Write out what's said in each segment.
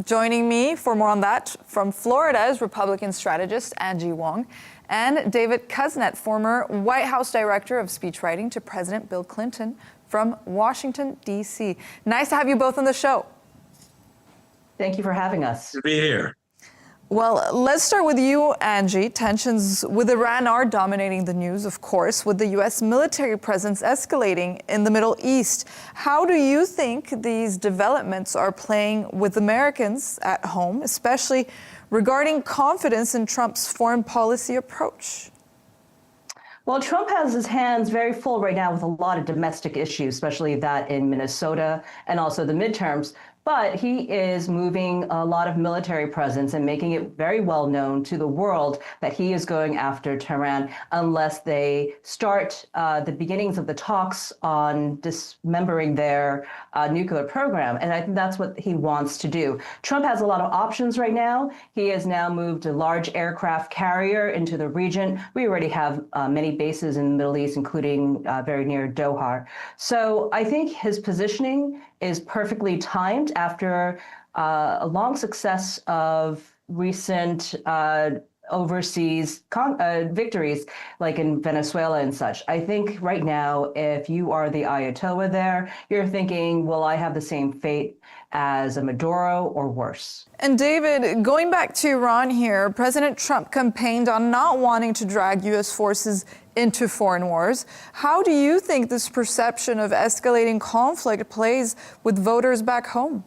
Joining me for more on that from Florida is Republican strategist Angie Wong and David Kusnet, former White House director of speechwriting to President Bill Clinton from Washington, D.C. Nice to have you both on the show. Thank you for having us. To be here. Well, let's start with you, Angie. Tensions with Iran are dominating the news, of course, with the U.S. military presence escalating in the Middle East. How do you think these developments are playing with Americans at home, especially regarding confidence in Trump's foreign policy approach? Well, Trump has his hands very full right now with a lot of domestic issues, especially that in Minnesota and also the midterms. But he is moving a lot of military presence and making it very well known to the world that he is going after Tehran unless they start the beginnings of the talks on dismembering their nuclear program. And I think that's what he wants to do. Trump has a lot of options right now. He has now moved a large aircraft carrier into the region. We already have many bases in the Middle East, including very near Doha. So I think his positioning is perfectly timed after a long success of recent overseas victories, like in Venezuela and such. I think right now, if you are the Ayatollah there, you're thinking, will I have the same fate as a Maduro or worse? And David, going back to Iran here, President Trump campaigned on not wanting to drag U.S. forces into foreign wars. How do you think this perception of escalating conflict plays with voters back home?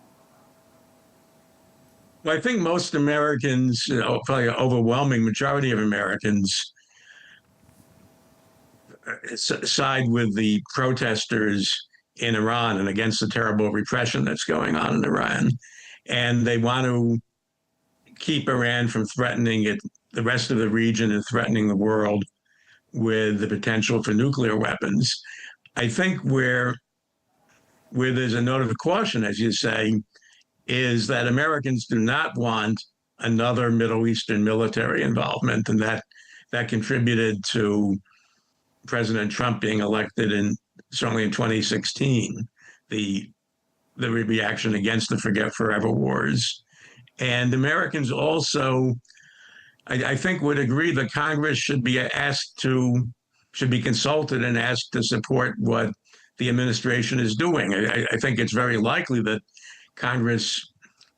Well, I think most Americans, probably an overwhelming majority of Americans, side with the protesters in Iran and against the terrible repression that's going on in Iran. And they want to keep Iran from threatening the rest of the region and threatening the world with the potential for nuclear weapons. I think where there's a note of caution, as you say, is that Americans do not want another Middle Eastern military involvement, and that contributed to President Trump being elected certainly in 2016, the reaction against the Forget Forever wars. And Americans also, I think, would agree that Congress should be consulted and asked to support what the administration is doing. I think it's very likely that Congress,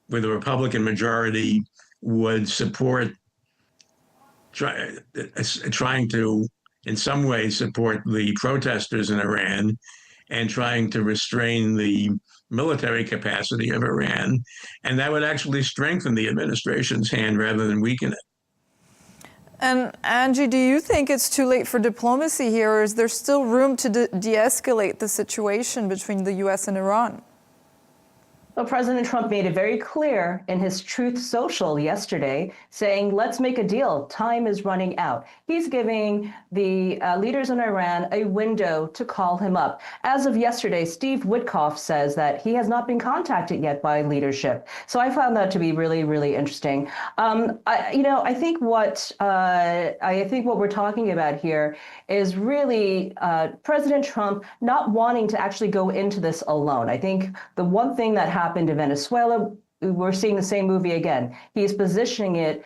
with a Republican majority, would support trying to, in some ways, support the protesters in Iran and trying to restrain the military capacity of Iran. And that would actually strengthen the administration's hand rather than weaken it. And Angie, do you think it's too late for diplomacy here, or is there still room to de-escalate the situation between the U.S. and Iran? Well, President Trump made it very clear in his Truth Social yesterday, saying, let's make a deal. Time is running out. He's giving the leaders in Iran a window to call him up. As of yesterday, Steve Witkoff says that he has not been contacted yet by leadership. So I found that to be really, really interesting. I think what we're talking about here is really President Trump not wanting to actually go into this alone. I think the one thing that happened in Venezuela, we're seeing the same movie again. He's positioning it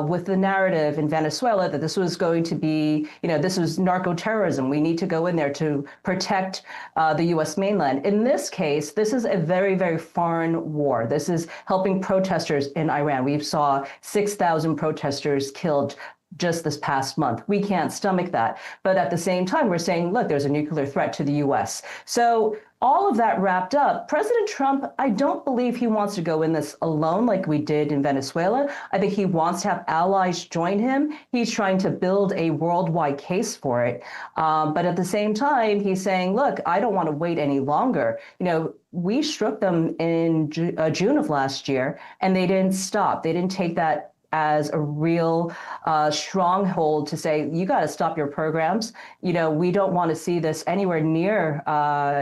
with the narrative in Venezuela that this was going to be, this was narco-terrorism. We need to go in there to protect the U.S. mainland. In this case, this is a very, very foreign war. This is helping protesters in Iran. We saw 6,000 protesters killed just this past month. We can't stomach that. But at the same time, we're saying, look, there's a nuclear threat to the U.S. So all of that wrapped up, President Trump, I don't believe he wants to go in this alone like we did in Venezuela. I think he wants to have allies join him. He's trying to build a worldwide case for it. But at the same time, he's saying, look, I don't want to wait any longer. We struck them in June of last year, and they didn't stop. They didn't take that as a real stronghold to say, you got to stop your programs. We don't want to see this anywhere near,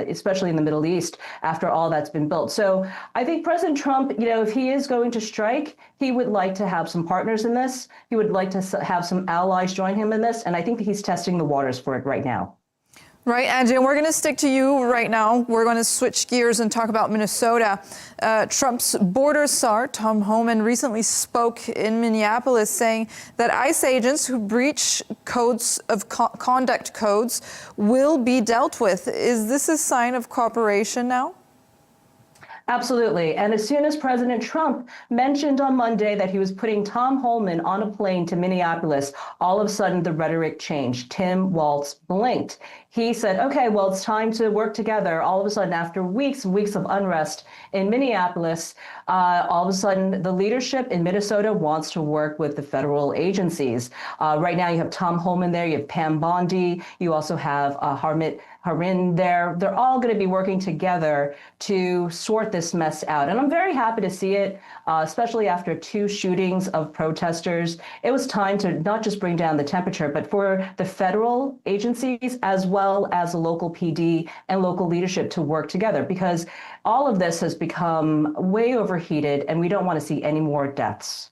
especially in the Middle East, after all that's been built. So I think President Trump, if he is going to strike, he would like to have some partners in this. He would like to have some allies join him in this. And I think that he's testing the waters for it right now. Right, Angie, and we're going to stick to you right now. We're going to switch gears and talk about Minnesota. Trump's border czar, Tom Homan, recently spoke in Minneapolis saying that ICE agents who breach codes of conduct codes will be dealt with. Is this a sign of cooperation now? Absolutely. And as soon as President Trump mentioned on Monday that he was putting Tom Homan on a plane to Minneapolis, all of a sudden the rhetoric changed. Tim Walz blinked. He said, okay, well, it's time to work together. All of a sudden, after weeks and weeks of unrest in Minneapolis, all of a sudden the leadership in Minnesota wants to work with the federal agencies. Right now, you have Tom Homan there, you have Pam Bondi, you also have Harmit Harin there. They're all going to be working together to sort this mess out. And I'm very happy to see it, especially after 2 shootings of protesters. It was time to not just bring down the temperature, but for the federal agencies as well as the local PD and local leadership to work together, because all of this has become way overheated and we don't want to see any more deaths.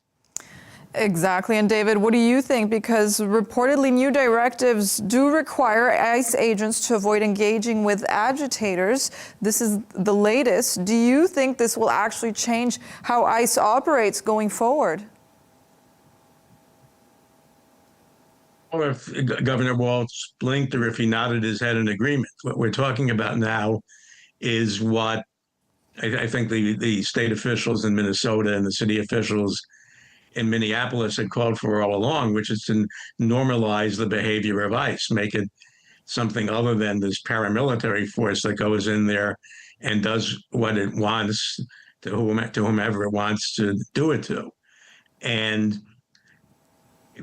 Exactly. And David, what do you think? Because reportedly new directives do require ICE agents to avoid engaging with agitators. This is the latest. Do you think this will actually change how ICE operates going forward? Or if Governor Walz blinked or if he nodded his head in agreement. What we're talking about now is what I think the state officials in Minnesota and the city officials in Minneapolis had called for all along, which is to normalize the behavior of ICE, make it something other than this paramilitary force that goes in there and does what it wants to whomever it wants to do it to. And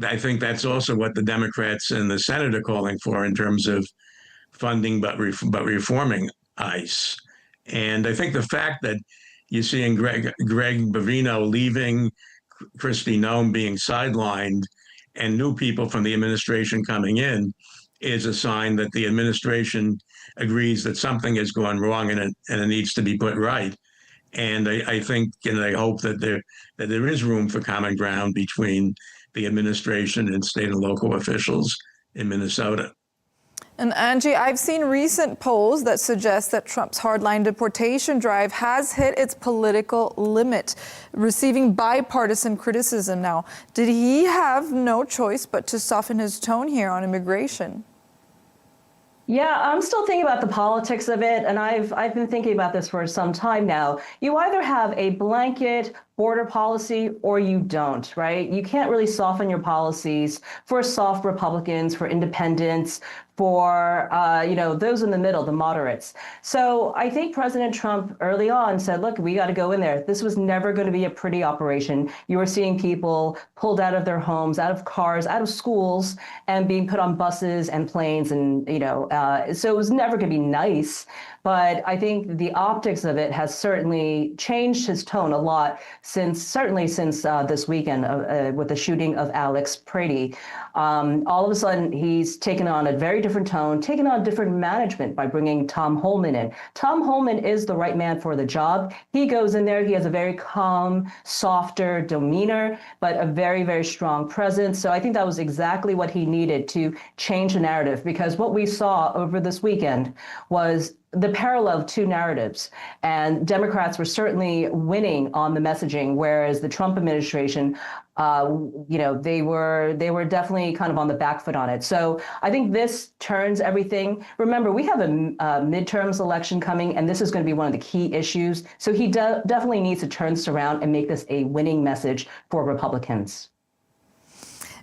I think that's also what the Democrats in the Senate are calling for in terms of funding but reforming ICE. And I think the fact that you're seeing Greg Bavino leaving, Kristi Noem being sidelined, and new people from the administration coming in is a sign that the administration agrees that something has gone wrong and it needs to be put right. And I think and I hope that there is room for common ground between the administration and state and local officials in Minnesota. And Angie, I've seen recent polls that suggest that Trump's hardline deportation drive has hit its political limit, receiving bipartisan criticism now. Did he have no choice but to soften his tone here on immigration? Yeah, I'm still thinking about the politics of it, and I've been thinking about this for some time now. You either have a blanket border policy or you don't, right? You can't really soften your policies for soft Republicans, for independents, for those in the middle, the moderates. So I think President Trump early on said, look, we got to go in there. This was never going to be a pretty operation. You were seeing people pulled out of their homes, out of cars, out of schools, and being put on buses and planes, and so it was never going to be nice. But I think the optics of it has certainly changed his tone a lot since this weekend with the shooting of Alex Prady. All of a sudden, he's taken on a very different tone, taken on different management by bringing Tom Homan in. Tom Homan is the right man for the job. He goes in there. He has a very calm, softer demeanor, but a very, very strong presence. So I think that was exactly what he needed to change the narrative, because what we saw over this weekend was the parallel of 2 narratives, and Democrats were certainly winning on the messaging, whereas the Trump administration, they were definitely kind of on the back foot on it. So I think this turns everything. Remember, we have a midterms election coming, and this is going to be one of the key issues. So he definitely needs to turn this around and make this a winning message for Republicans.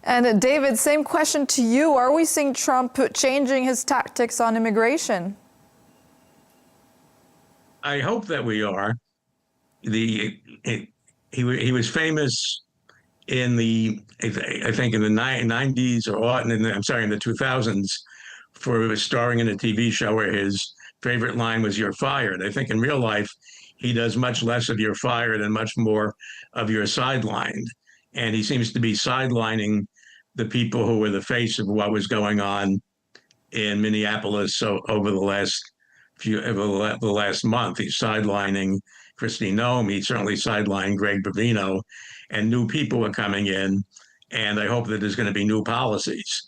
And David, same question to you. Are we seeing Trump changing his tactics on immigration? I hope that we are. He was famous in the I think in the 90s or in the 2000s for starring in a TV show where his favorite line was "You're fired." I think in real life he does much less of "You're fired" and much more of "You're sidelined." And he seems to be sidelining the people who were the face of what was going on in Minneapolis over the last month. He's sidelining Kristi Noem. He certainly sidelined Greg Bavino, and new people are coming in. And I hope that there's going to be new policies.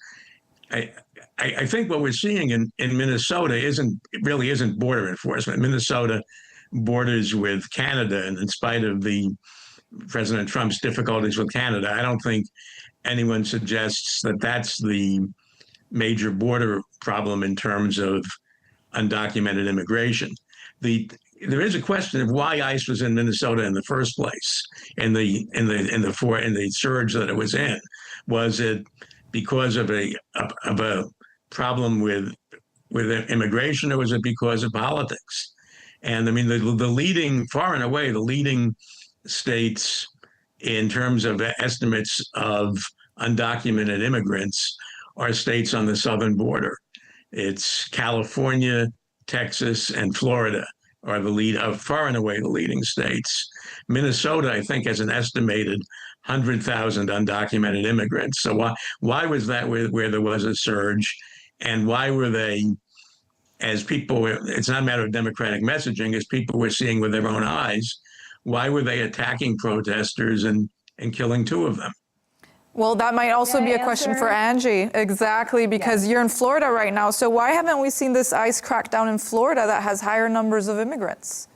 I think what we're seeing in Minnesota really isn't border enforcement. Minnesota borders with Canada, and in spite of the President Trump's difficulties with Canada, I don't think anyone suggests that that's the major border problem in terms of undocumented immigration. There is a question of why ICE was in Minnesota in the first place, in the surge that it was in. Was it because of a problem with immigration, or was it because of politics? And I mean, far and away, the leading states in terms of estimates of undocumented immigrants are states on the southern border. It's California, Texas, and Florida are far and away the leading states. Minnesota, I think, has an estimated 100,000 undocumented immigrants. So why was that where there was a surge? And why were they, as people, it's not a matter of democratic messaging, as people were seeing with their own eyes, why were they attacking protesters and killing two of them? Well, that might also be a question for Angie. Exactly, because you're in Florida right now. So why haven't we seen this ICE crackdown in Florida that has higher numbers of immigrants?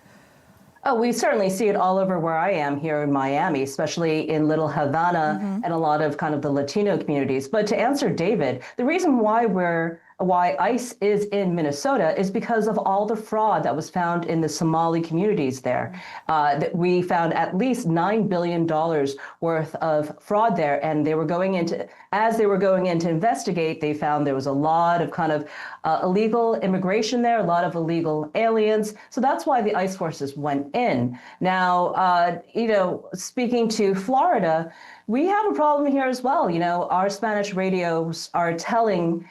Oh, we certainly see it all over where I am here in Miami, especially in Little Havana and a lot of kind of the Latino communities. But to answer David, the reason why ICE is in Minnesota is because of all the fraud that was found in the Somali communities there. That we found at least $9 billion worth of fraud there. And as they were going in to investigate, they found there was a lot of kind of illegal immigration there, a lot of illegal aliens. So that's why the ICE forces went in. Now, speaking to Florida, we have a problem here as well. Our Spanish radios are telling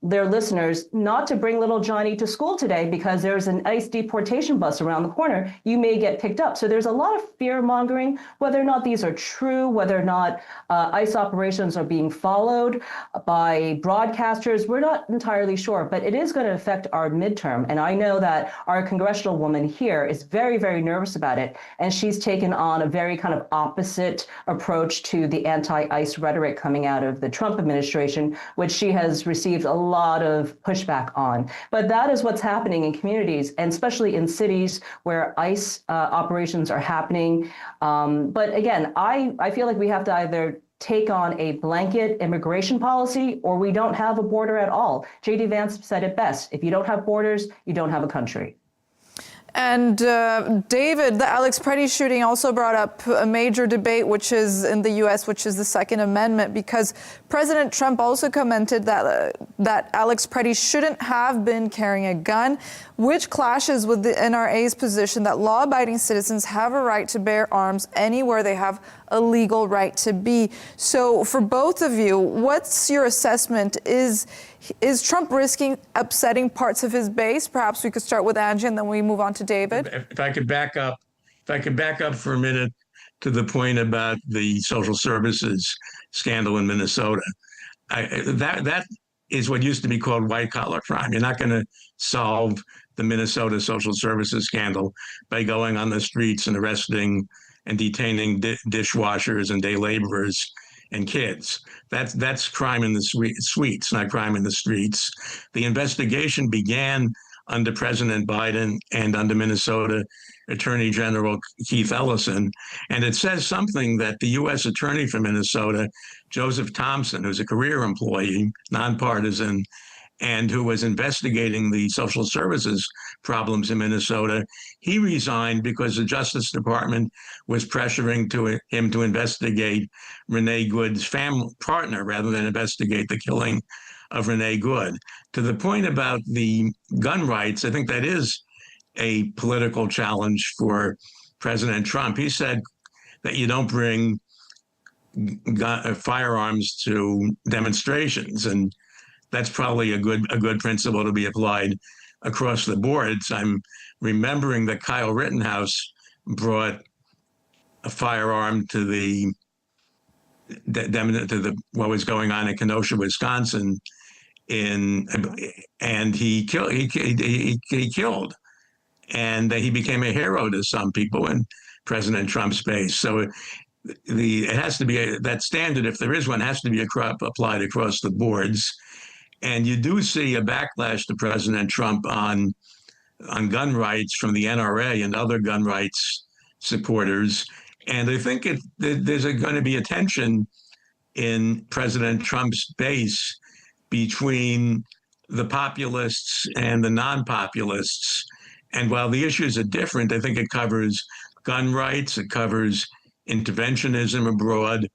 their listeners not to bring little Johnny to school today because there's an ICE deportation bus around the corner. You may get picked up. So there's a lot of fear mongering, whether or not these are true, whether or not ICE operations are being followed by broadcasters. We're not entirely sure, but it is going to affect our midterm. And I know that our congressional woman here is very, very nervous about it. And she's taken on a very kind of opposite approach to the anti-ICE rhetoric coming out of the Trump administration, which she has received a lot of pushback on. But that is what's happening in communities, and especially in cities where ICE operations are happening. But again, I feel like we have to either take on a blanket immigration policy or we don't have a border at all. J.D. Vance said it best. If you don't have borders, you don't have a country. And David, the Alex Preddy shooting also brought up a major debate, which is in the U.S., which is the Second Amendment, because President Trump also commented that Alex Preddy shouldn't have been carrying a gun, which clashes with the NRA's position that law-abiding citizens have a right to bear arms anywhere they have a legal right to be. So for both of you, what's your assessment? Is Trump risking upsetting parts of his base? Perhaps we could start with Angie and then we move on to David. If I could back up for a minute to the point about the social services scandal in Minnesota. That is what used to be called white collar crime. You're not going to solve the Minnesota social services scandal by going on the streets and arresting and detaining dishwashers and day laborers and kids. That's crime in the suites, not crime in the streets. The investigation began under President Biden and under Minnesota Attorney General Keith Ellison. And it says something that the U.S. Attorney for Minnesota, Joseph Thompson, who's a career employee, nonpartisan, and who was investigating the social services problems in Minnesota, he resigned because the Justice Department was pressuring him to investigate Renee Good's family partner rather than investigate the killing of Renee Good. To the point about the gun rights, I think that is a political challenge for President Trump. He said that you don't bring firearms to demonstrations, and that's probably a good principle to be applied across the boards. I'm remembering that Kyle Rittenhouse brought a firearm to what was going on in Kenosha, Wisconsin, and he killed, and he became a hero to some people in President Trump's base. So it has to be that standard, if there is one, has to be applied across the boards. And you do see a backlash to President Trump on gun rights from the NRA and other gun rights supporters. And I think there's going to be a tension in President Trump's base between the populists and the non-populists. And while the issues are different, I think it covers gun rights, it covers interventionism abroad,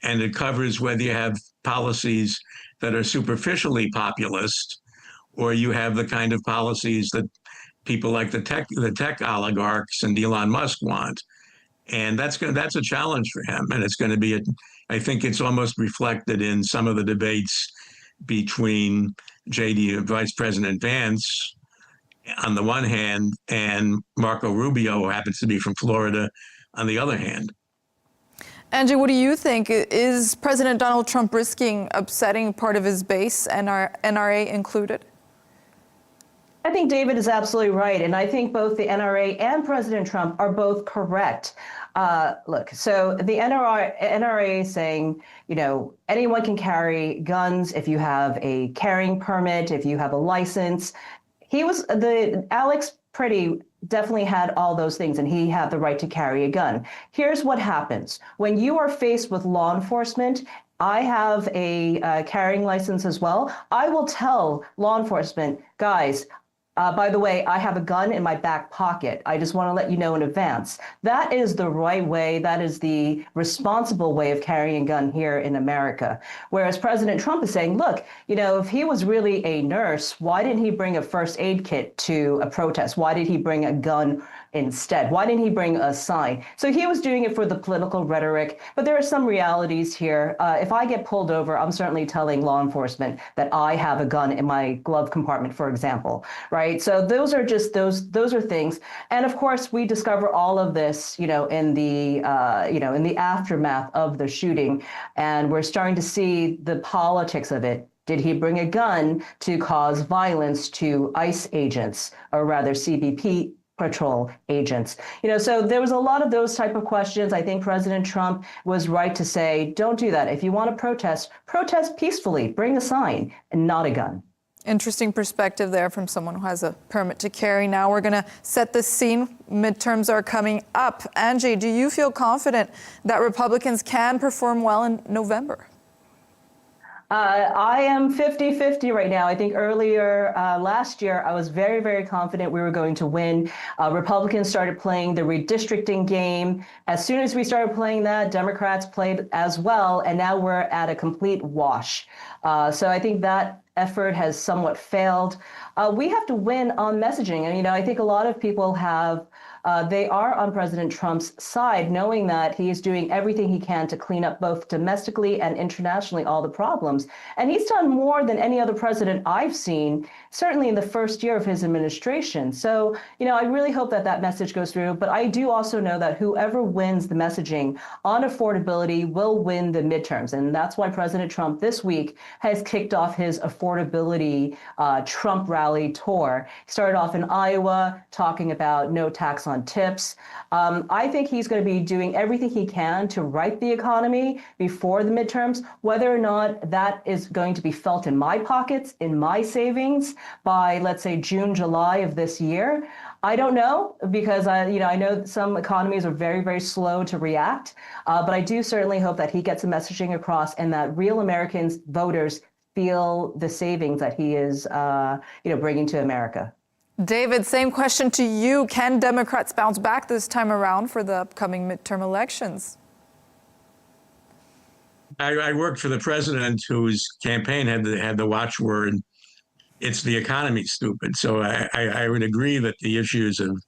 and it covers whether you have policies that are superficially populist or you have the kind of policies that people like the tech oligarchs and Elon Musk want. And that's a challenge for him. And it's going to be, I think it's almost reflected in some of the debates between Vice President Vance on the one hand and Marco Rubio, who happens to be from Florida, on the other hand. Angie, what do you think? Is President Donald Trump risking upsetting part of his base, NRA included? I think David is absolutely right. And I think both the NRA and President Trump are both correct. Look, so the NRA is saying, anyone can carry guns if you have a carrying permit, if you have a license. Alex Pretty definitely had all those things, and he had the right to carry a gun. Here's what happens. When you are faced with law enforcement, I have a carrying license as well. I will tell law enforcement, guys, by the way, I have a gun in my back pocket. I just want to let you know in advance. That is the right way. That is the responsible way of carrying a gun here in America. Whereas President Trump is saying, look, if he was really a nurse, why didn't he bring a first aid kit to a protest? Why did he bring a gun instead? Why didn't he bring a sign? So he was doing it for the political rhetoric, but there are some realities here. If I get pulled over, I'm certainly telling law enforcement that I have a gun in my glove compartment, for example, right? So those are just those are things. And of course, we discover all of this, in the aftermath of the shooting, and we're starting to see the politics of it. Did he bring a gun to cause violence to ICE agents, or rather CBP patrol agents? So there was a lot of those type of questions. I think President Trump was right to say, don't do that. If you want to protest peacefully, bring a sign and not a gun. Interesting perspective there from someone who has a permit to carry. Now we're going to set the scene. Midterms are coming up. Angie, do you feel confident that Republicans can perform well in November? I am 50-50 right now. I think earlier last year, I was very, very confident we were going to win. Republicans started playing the redistricting game. As soon as we started playing that, Democrats played as well. And now we're at a complete wash. So I think that effort has somewhat failed. We have to win on messaging. And, I think a lot of people they are on President Trump's side, knowing that he is doing everything he can to clean up both domestically and internationally all the problems. And he's done more than any other president I've seen, certainly in the first year of his administration. So, I really hope that message goes through. But I do also know that whoever wins the messaging on affordability will win the midterms. And that's why President Trump this week has kicked off his affordability Trump rally tour. He started off in Iowa talking about no tax on tips. I think he's going to be doing everything he can to right the economy before the midterms. Whether or not that is going to be felt in my pockets, in my savings by, let's say, June, July of this year, I don't know, because I know some economies are very, very slow to react. But I do certainly hope that he gets the messaging across and that real Americans, voters, feel the savings that he is, bringing to America. David, same question to you. Can Democrats bounce back this time around for the upcoming midterm elections? I worked for the president whose campaign had the watchword, "It's the economy, stupid." So I would agree that the issues of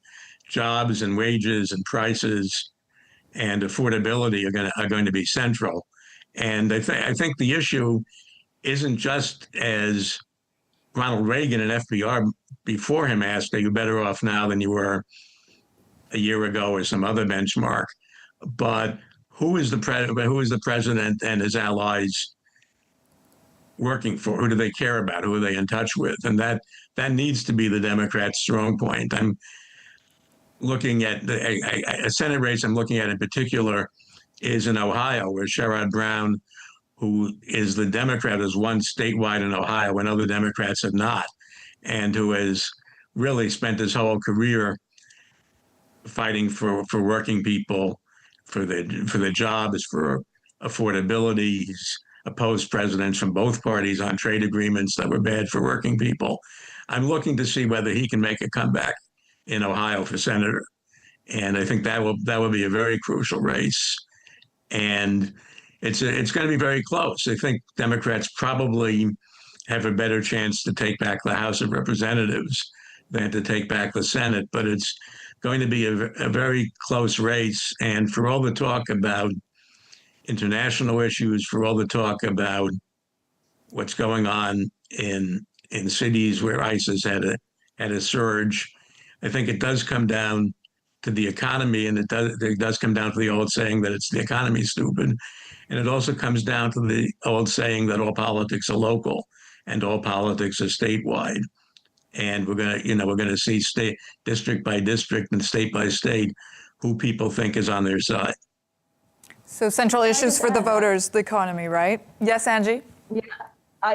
jobs and wages and prices and affordability are going to be central. And I think the issue isn't just, as Ronald Reagan and FDR before him asked, are you better off now than you were a year ago or some other benchmark? But who is the president and his allies working for? Who do they care about? Who are they in touch with? And that needs to be the Democrats' strong point. I'm looking at a Senate race I'm looking at in particular is in Ohio, where Sherrod Brown, who is the Democrat who's won statewide in Ohio when other Democrats have not, and who has really spent his whole career fighting for working people, for the jobs, for affordability. He's opposed presidents from both parties on trade agreements that were bad for working people. I'm looking to see whether he can make a comeback in Ohio for senator, and I think that will be a very crucial race, and it's going to be very close. I think Democrats probably have a better chance to take back the House of Representatives than to take back the Senate, but it's going to be a very close race. And for all the talk about international issues, for all the talk about what's going on in cities where ISIS had a surge, I think it does come down to the economy, and it does come down to the old saying that it's the economy stupid, and it also comes down to the old saying that all politics are local and all politics are statewide. And we're gonna see state district by district and state by state who people think is on their side. So central issues for the voters, the economy, right? Yes, Angie? Yeah.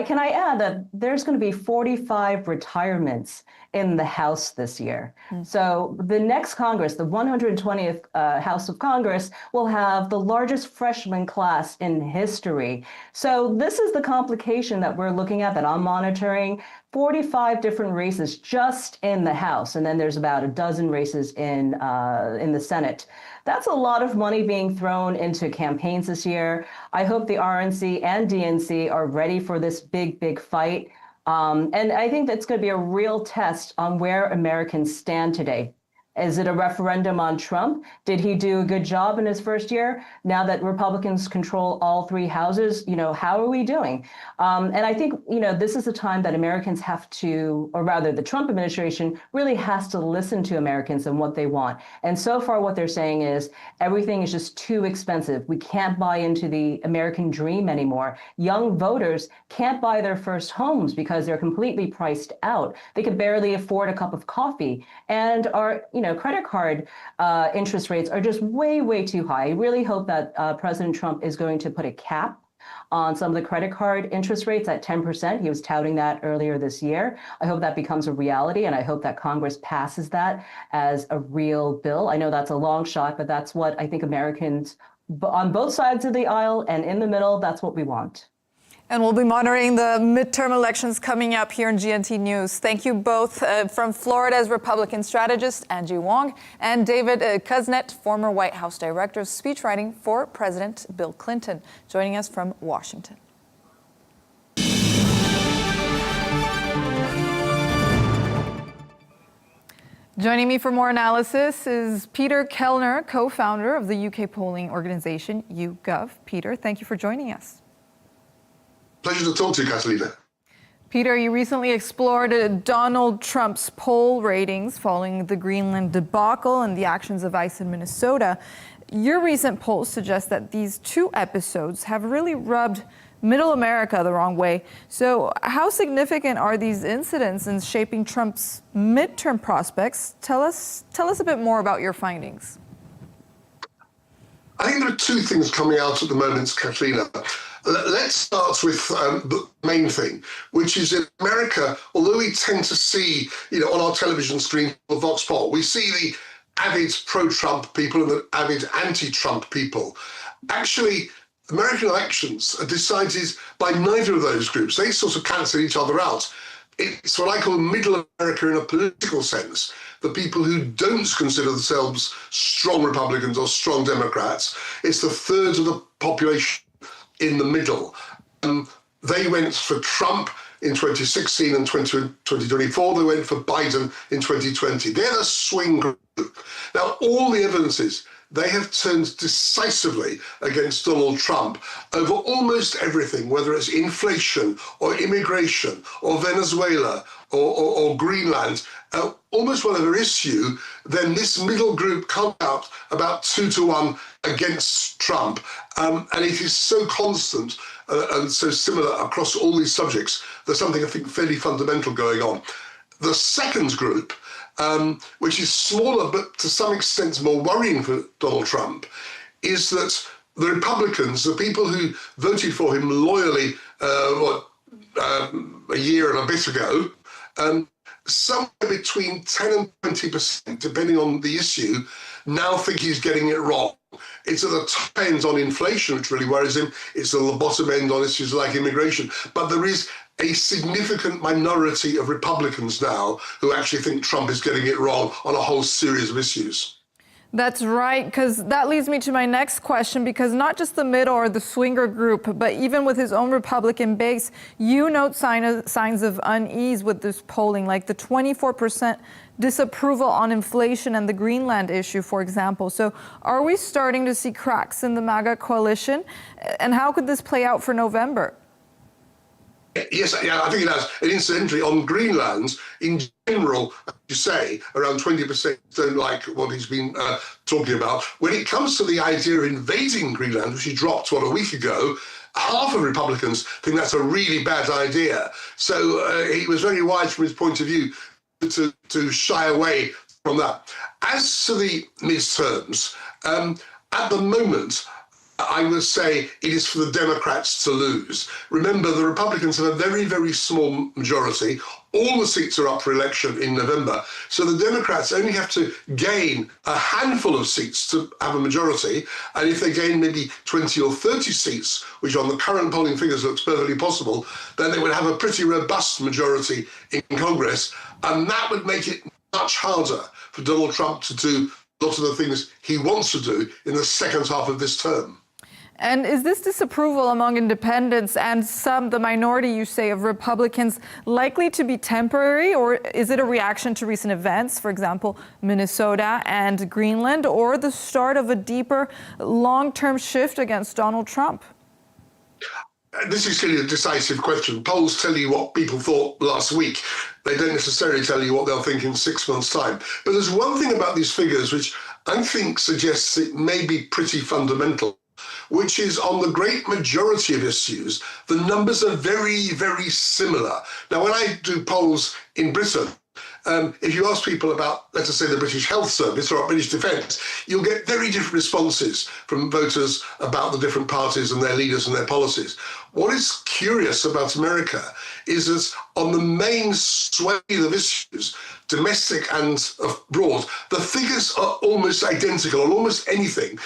Can I add that there's going to be 45 retirements in the House this year. So the next Congress, the 120th House of Congress, will have the largest freshman class in history. So this is the complication that we're looking at, that I'm monitoring. 45 different races just in the House, and then there's about a dozen races in the Senate. That's a lot of money being thrown into campaigns this year. I hope the RNC and DNC are ready for this big fight. And I think that's going to be a real test on where Americans stand today. Is it a referendum on Trump? Did he do a good job in his first year? Now that Republicans control all three houses, how are we doing? And I think, this is the time that Americans have to, or rather the Trump administration really has to listen to Americans and what they want. And so far what they're saying is everything is just too expensive. We can't buy into the American dream anymore. Young voters can't buy their first homes because they're completely priced out. They can barely afford a cup of coffee, and are, credit card interest rates are just way too high. I really hope that President Trump is going to put a cap on some of the credit card interest rates at 10%. He was touting that earlier this year. I hope that becomes a reality, and I hope that Congress passes that as a real bill. I know that's a long shot, but that's what I think Americans on both sides of the aisle and in the middle, that's what we want. And we'll be monitoring the midterm elections coming up here in GNT News. Thank you both from Florida's Republican strategist, Angie Wong, and David Kusnet, former White House director of speechwriting for President Bill Clinton, joining us from Washington. Joining me for more analysis is Peter Kellner, co-founder of the UK polling organization YouGov. Peter, thank you for joining us. Pleasure to talk to you, Catalina. Peter, you recently explored Donald Trump's poll ratings following the Greenland debacle and the actions of ICE in Minnesota. Your recent polls suggest that these two episodes have really rubbed Middle America the wrong way. So how significant are these incidents in shaping Trump's midterm prospects? Tell us a bit more about your findings. I think there are two things coming out at the moment, Catalina. Let's start with the main thing, which is in America, although we tend to see, on our television screen, the Vox poll, we see the avid pro-Trump people and the avid anti-Trump people. Actually, American elections are decided by neither of those groups. They sort of cancel each other out. It's what I call middle America in a political sense. The people who don't consider themselves strong Republicans or strong Democrats. It's the third of the population in the middle. They went for Trump in 2016 and 2024. They went for Biden in 2020. They're the swing group. Now, all the evidence is they have turned decisively against Donald Trump over almost everything, whether it's inflation or immigration or Venezuela or Greenland, almost whatever issue, then this middle group comes out about 2-1 against Trump. And it is so constant and so similar across all these subjects. There's something, I think, fairly fundamental going on. The second group, which is smaller but to some extent more worrying for Donald Trump, is that the Republicans, the people who voted for him loyally, a year and a bit ago, somewhere between 10 and 20%, depending on the issue, now think he's getting it wrong. It's at the top end on inflation, which really worries him. It's at the bottom end on issues like immigration. But there is a significant minority of Republicans now who actually think Trump is getting it wrong on a whole series of issues. That's right, because that leads me to my next question, because not just the middle or the swinger group, but even with his own Republican base, you note signs of unease with this polling, like the 24% disapproval on inflation and the Greenland issue, for example. So are we starting to see cracks in the MAGA coalition? And how could this play out for November? Yes, yeah, I think it has. And incidentally, on Greenland, in general, as you say, around 20% don't like what he's been talking about. When it comes to the idea of invading Greenland, which he dropped, a week ago, half of Republicans think that's a really bad idea. So he was very wise from his point of view to shy away from that. As to the midterms, at the moment, I would say it is for the Democrats to lose. Remember, the Republicans have a very, very small majority. All the seats are up for election in November. So the Democrats only have to gain a handful of seats to have a majority. And if they gain maybe 20 or 30 seats, which on the current polling figures looks perfectly possible, then they would have a pretty robust majority in Congress. And that would make it much harder for Donald Trump to do lots of the things he wants to do in the second half of this term. And is this disapproval among independents and the minority, you say, of Republicans likely to be temporary, or is it a reaction to recent events, for example, Minnesota and Greenland, or the start of a deeper long-term shift against Donald Trump? This is clearly a decisive question. Polls tell you what people thought last week. They don't necessarily tell you what they'll think in 6 months' time. But there's one thing about these figures which I think suggests it may be pretty fundamental, which is on the great majority of issues, the numbers are very, very similar. Now, when I do polls in Britain, if you ask people about, let's say, the British Health Service or British Defence, you'll get very different responses from voters about the different parties and their leaders and their policies. What is curious about America is that on the main swathe of issues, domestic and abroad, the figures are almost identical on almost anything.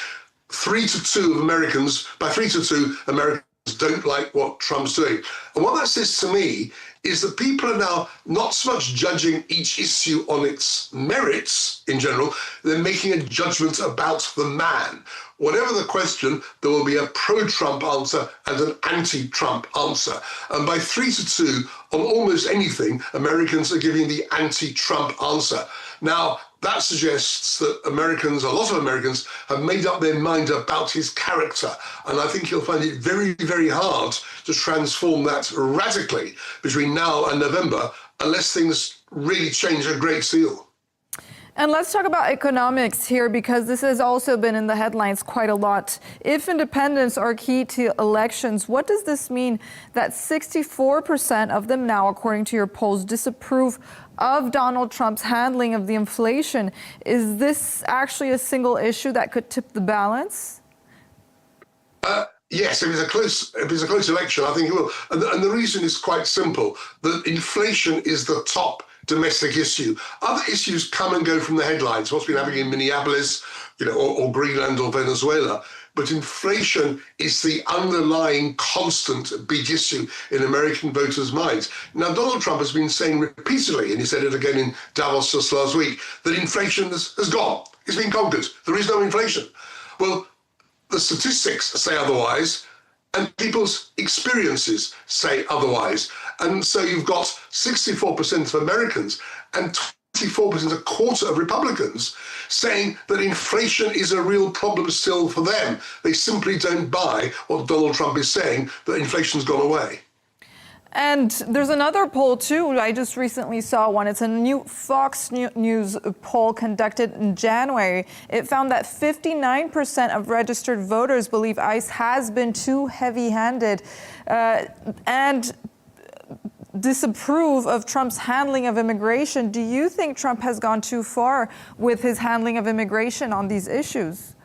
3-2 of Americans, by 3-2, Americans don't like what Trump's doing. And what that says to me is that people are now not so much judging each issue on its merits in general, they're making a judgment about the man. Whatever the question, there will be a pro-Trump answer and an anti-Trump answer. And by 3-2, on almost anything, Americans are giving the anti-Trump answer. Now, that suggests that Americans, a lot of Americans, have made up their mind about his character. And I think you'll find it very, very hard to transform that radically between now and November, unless things really change a great deal. And let's talk about economics here, because this has also been in the headlines quite a lot. If independents are key to elections, what does this mean that 64% of them now, according to your polls, disapprove of Donald Trump's handling of the inflation? Is this actually a single issue that could tip the balance? Yes, if it's a close election, I think it will. And the reason is quite simple. That inflation is the top domestic issue. Other issues come and go from the headlines, what's been happening in Minneapolis, or Greenland or Venezuela. But inflation is the underlying constant big issue in American voters' minds. Now, Donald Trump has been saying repeatedly, and he said it again in Davos just last week, that inflation has gone. It's been conquered. There is no inflation. Well, the statistics say otherwise, and people's experiences say otherwise. And so you've got 64% of Americans and 24%, a quarter of Republicans, saying that inflation is a real problem still for them. They simply don't buy what Donald Trump is saying, that inflation's gone away. And there's another poll, too. I just recently saw one. It's a new Fox News poll conducted in January. It found that 59% of registered voters believe ICE has been too heavy-handed and disapprove of Trump's handling of immigration. Do you think Trump has gone too far with his handling of immigration on these issues?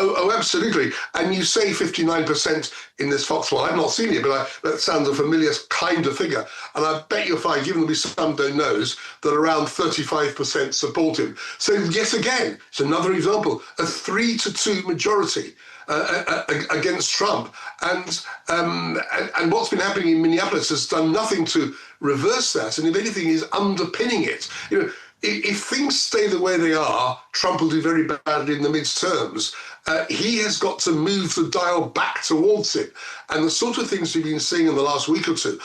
Oh, absolutely. And you say 59% in this Fox one. I've not seen it, but that sounds a familiar kind of figure. And I bet you'll find, given there'll be some don't knows, that around 35% support him. So yet again, it's another example, a 3-2 majority against Trump. And what's been happening in Minneapolis has done nothing to reverse that. And if anything, is underpinning it. You know, if things stay the way they are, Trump will do very badly in the midterms. He has got to move the dial back towards it. And the sort of things we've been seeing in the last week or two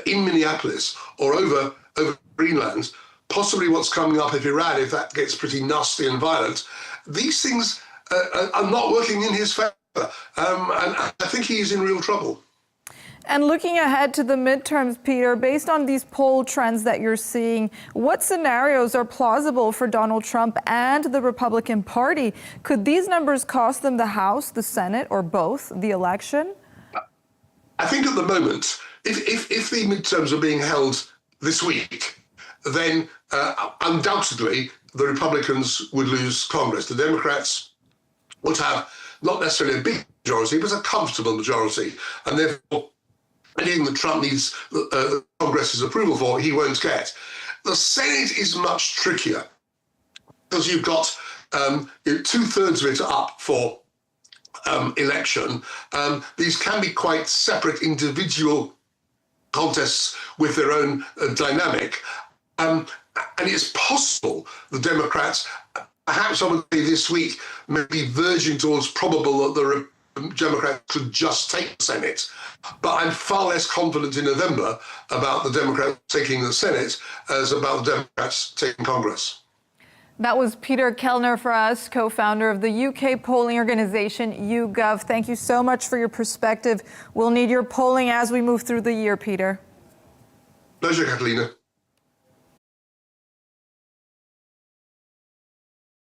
in Minneapolis or over Greenland, possibly what's coming up if Iran, if that gets pretty nasty and violent, these things are not working in his favor. And I think he's in real trouble. And looking ahead to the midterms, Peter, based on these poll trends that you're seeing, what scenarios are plausible for Donald Trump and the Republican Party? Could these numbers cost them the House, the Senate, or both the election? I think at the moment, if the midterms are being held this week, then undoubtedly the Republicans would lose Congress. The Democrats would have not necessarily a big majority, but a comfortable majority. And therefore, anything that Trump needs Congress's approval for, he won't get. The Senate is much trickier because you've got 2/3 of it up for election. These can be quite separate individual contests with their own dynamic. And it's possible the Democrats, perhaps I would say this week, may be verging towards probable that the Democrats could just take the Senate. But I'm far less confident in November about the Democrats taking the Senate as about the Democrats taking Congress. That was Peter Kellner for us, co-founder of the UK polling organization YouGov. Thank you so much for your perspective. We'll need your polling as we move through the year, Peter. Pleasure, Catalina.